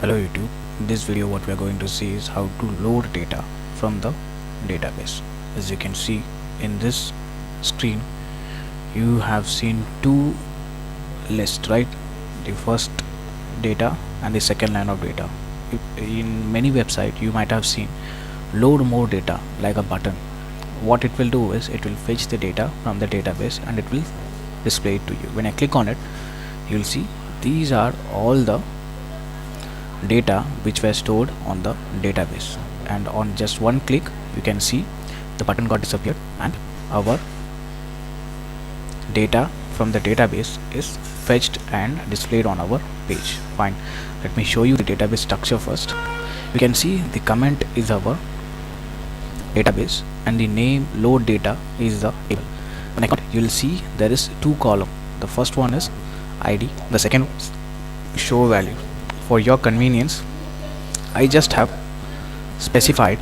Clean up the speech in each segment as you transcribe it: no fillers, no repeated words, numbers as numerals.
Hello YouTube. In this video what we are going to see is how to load data from the database. As you can see in this screen, you have seen two lists, right? The first data and the second line of data. In many websites you might have seen load more data like a button. What it will do is it will fetch the data from the database and it will display it to you. When I click on it, you will see these are all the data which were stored on the database, and on just one click you can see the button got disappeared and our data from the database is fetched and displayed on our page. Fine, let me show you the database structure first. You can see the comment is our database and the name load data is the table. When I count, you will see there is two columns. The first one is ID, the second is show value. For your convenience, I just have specified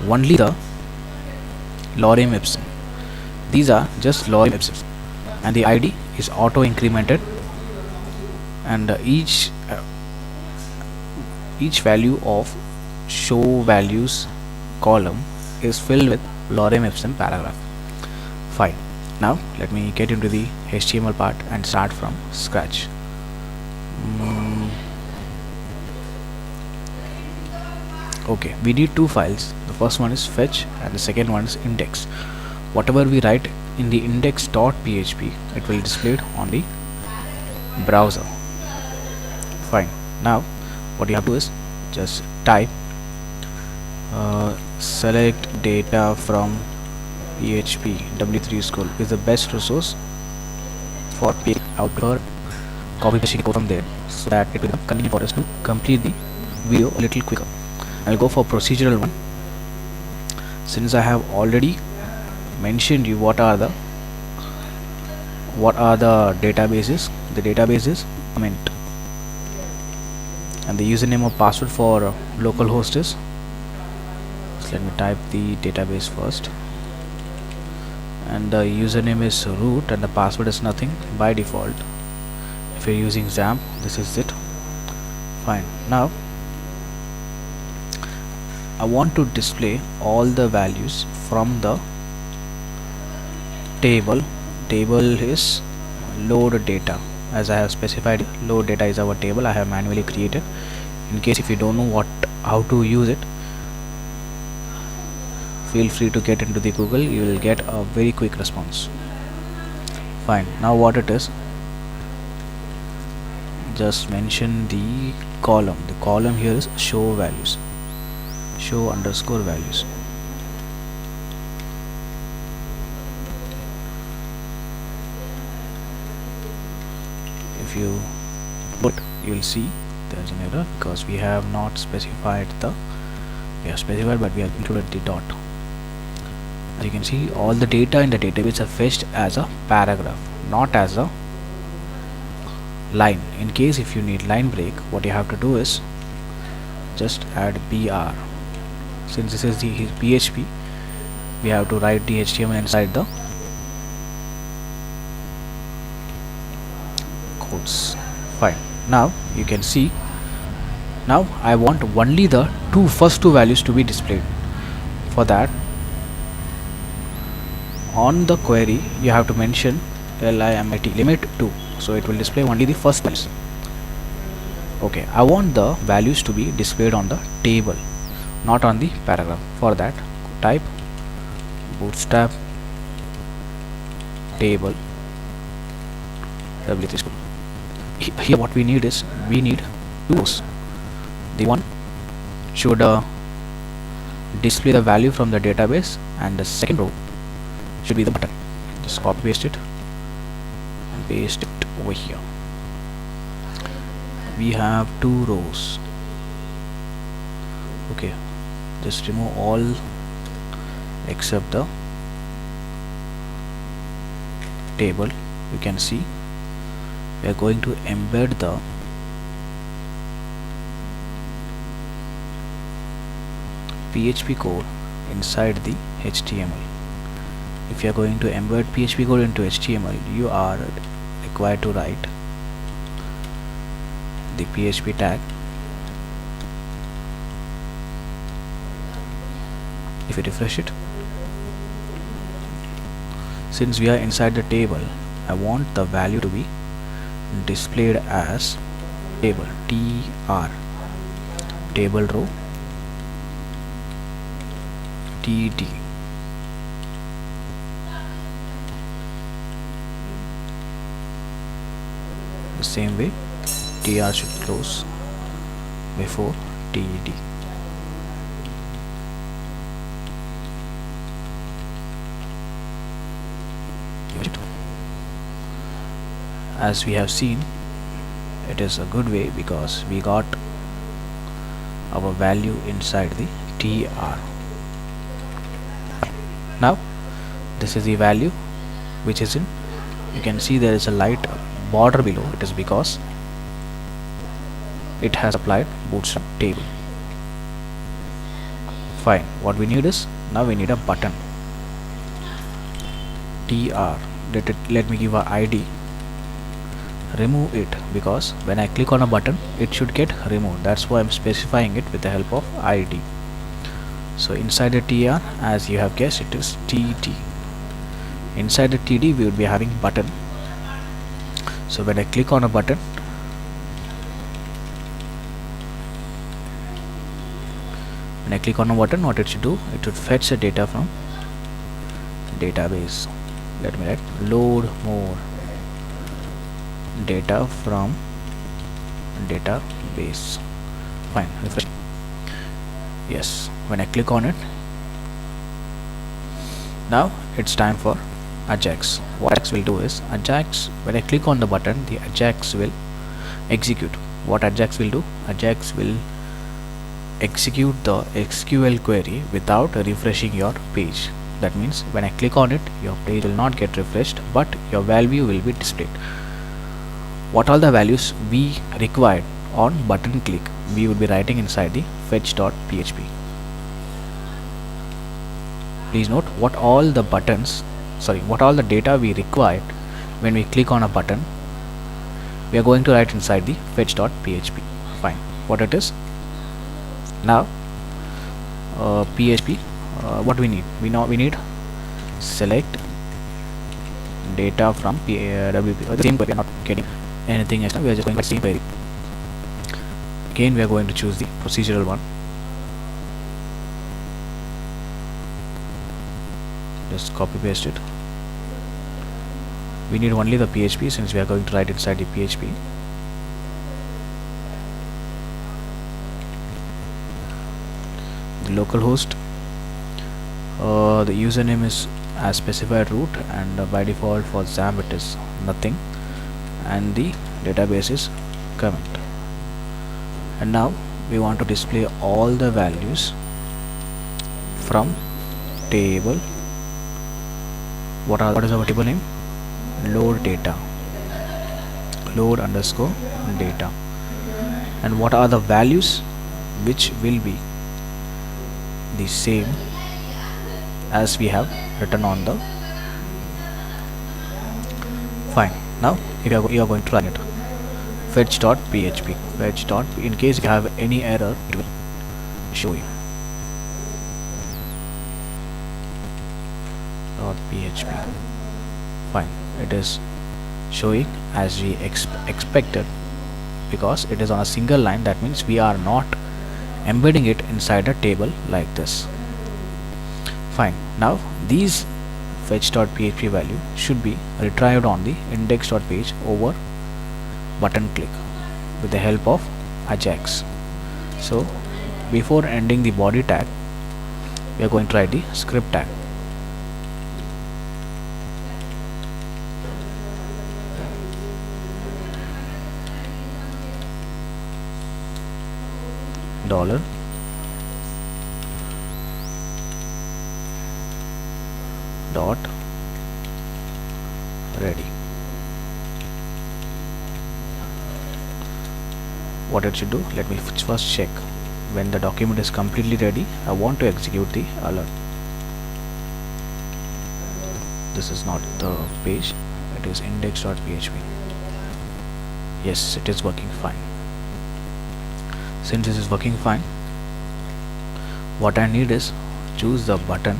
only the lorem ipsum. These are just lorem ipsum, and the ID is auto incremented, and each value of show values column is filled with lorem ipsum paragraph. Fine. Now let me get into the HTML part and start from scratch. Okay, we need two files. The first one is fetch and the second one is index. Whatever we write in the index.php, it will display it on the browser. Fine. Now what you have to do is just type select data from PHP w3 school is the best resource for picking out her copy pasting code from there, so that it will be convenient for us to complete the video a little quicker. I'll go for procedural one, since I have already mentioned you what are the databases. The database is Mint, and the username or password for localhost is, so let me type the database first, and the username is root and the password is nothing by default. If you're using XAMPP, this is it. Fine. Now I want to display all the values from the table. Table is load data. As I have specified, load data is our table I have manually created. In case if you don't know how to use it, feel free to get into the Google. You will get a very quick response. Fine. Now what it is, just mention the column. The column here is show values, show underscore values. If you put, you will see there's an error because we have not specified but we have included the dot. As you can see, all the data in the database are fetched as a paragraph, not as a line. In case if you need line break, what you have to do is just add br. Since this is the PHP, we have to write the HTML inside the quotes. Fine. Now you can see, now I want only the first two values to be displayed. For that, on the query you have to mention limit 2, so it will display only the first values. Okay, I want the values to be displayed on the table, not on the paragraph. For that, type bootstrap table w3 school. Here what we need is, we need two rows. The one should display the value from the database, and the second row should be the button. Just copy paste it and paste it over here. We have two rows. Okay, just remove all except the table. You can see we are going to embed the PHP code inside the HTML. If you are going to embed PHP code into HTML, you are required to write the PHP tag we refresh it, since we are inside the table, I want the value to be displayed as table tr, table row td. The same way tr should close before td. As we have seen, it is a good way because we got our value inside the tr. Now this is the value which is in, you can see there is a light border below. It is because it has applied bootstrap table. Fine, what we need is, now we need a button tr. Let me give a id. Remove it, because when I click on a button it should get removed. That's why I'm specifying it with the help of id. So inside the tr, as you have guessed, it is td. Inside the td we would be having button. So when I click on a button, what it should do, it should fetch the data from database. Let me write load more data from database. Fine, refresh. Yes, when I click on it, now it's time for AJAX. What AJAX will do is, AJAX, when I click on the button, the AJAX will execute. What AJAX will do, AJAX will execute the SQL query without refreshing your page. That means when I click on it, your page will not get refreshed, but your value will be displayed. What all the values we required on button click, we will be writing inside the fetch.php. Please note, what all the data we required when we click on a button, we are going to write inside the fetch.php. Fine, what it is now, php, what we need, we need select data from wp. The same query, we are not getting anything else. We are just going by same query. Again we are going to choose the procedural one. Just copy paste it. We need only the php, since we are going to write inside the php. The localhost, the username is as specified root, and by default for XAMPP it is nothing, and the database is comment. And now we want to display all the values from table. What is our table name? Load data, load underscore data. And what are the values which will be the same as we have written on the. Fine, now if you are going to run it, fetch.php, in case you have any error, it will show you. .php. Fine, it is showing as we expected, because it is on a single line. That means we are not embedding it inside a table like this. Fine, now these fetch.php value should be retrieved on the index.page over button click with the help of AJAX. So before ending the body tag, we are going to write the script tag. Dollar dot ready. What it should do, let me first check. When the document is completely ready, I want to execute the alert. This is not the page, it is index.php. Yes, it is working fine. Since this is working fine, what I need is choose the button.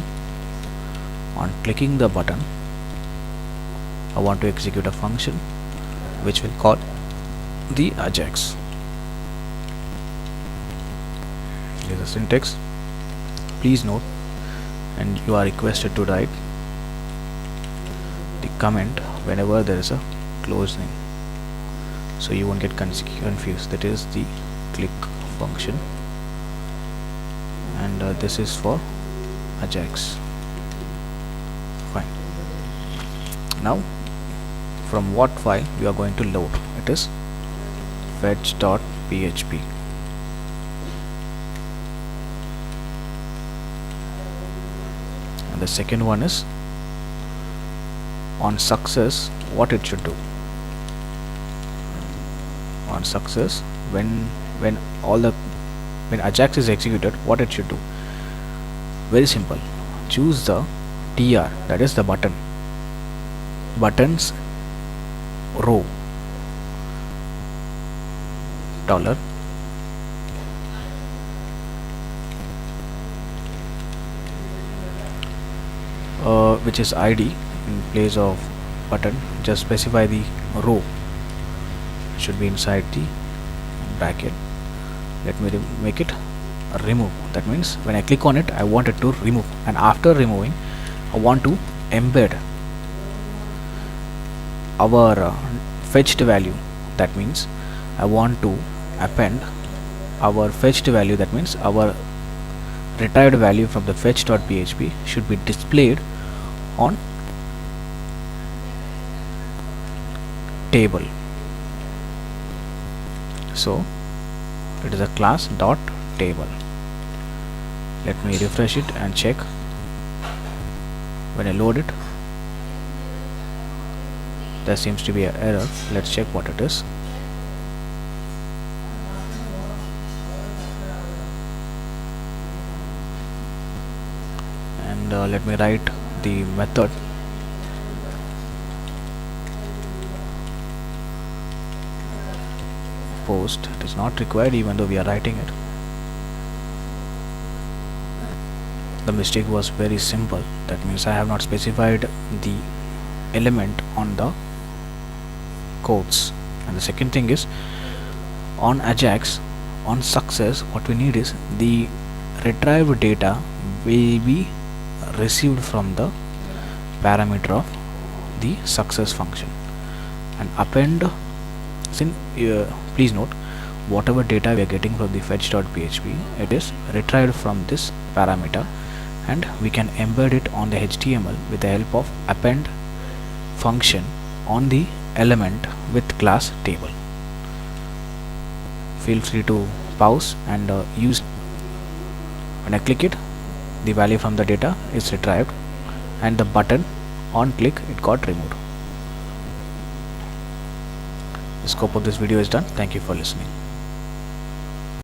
On clicking the button, I want to execute a function which will call the AJAX. This is the syntax. Please note, and you are requested to write the comment whenever there is a closing, so you won't get confused. That is the click function, and this is for AJAX. Fine. Now, from what file we are going to load? It is fetch.php. And the second one is on success, what it should do. On success, when AJAX is executed, what it should do? Very simple. Choose the tr, that is the buttons row dollar which is id in place of button. Just specify the row, should be inside the bracket. Let me make it remove. That means when I click on it, I want it to remove, and after removing, I want to embed our fetched value. That means I want to append our fetched value. That means our retrieved value from the fetch.php should be displayed on table. So it is a class dot table. Let me refresh it and check. When I load it, there seems to be an error. Let's check what it is. And let me write the method. Post. It is not required even though we are writing it. The mistake was very simple. That means I have not specified the element on the quotes. And the second thing is, on AJAX, on success, what we need is the retrieved data will be received from the parameter of the success function, and append. Please note, whatever data we are getting from the fetch.php, it is retrieved from this parameter, and we can embed it on the HTML with the help of append function on the element with class table. Feel free to pause and use. When I click it, the value from the data is retrieved, and the button on click, it got removed. The scope of this video is done. Thank you for listening.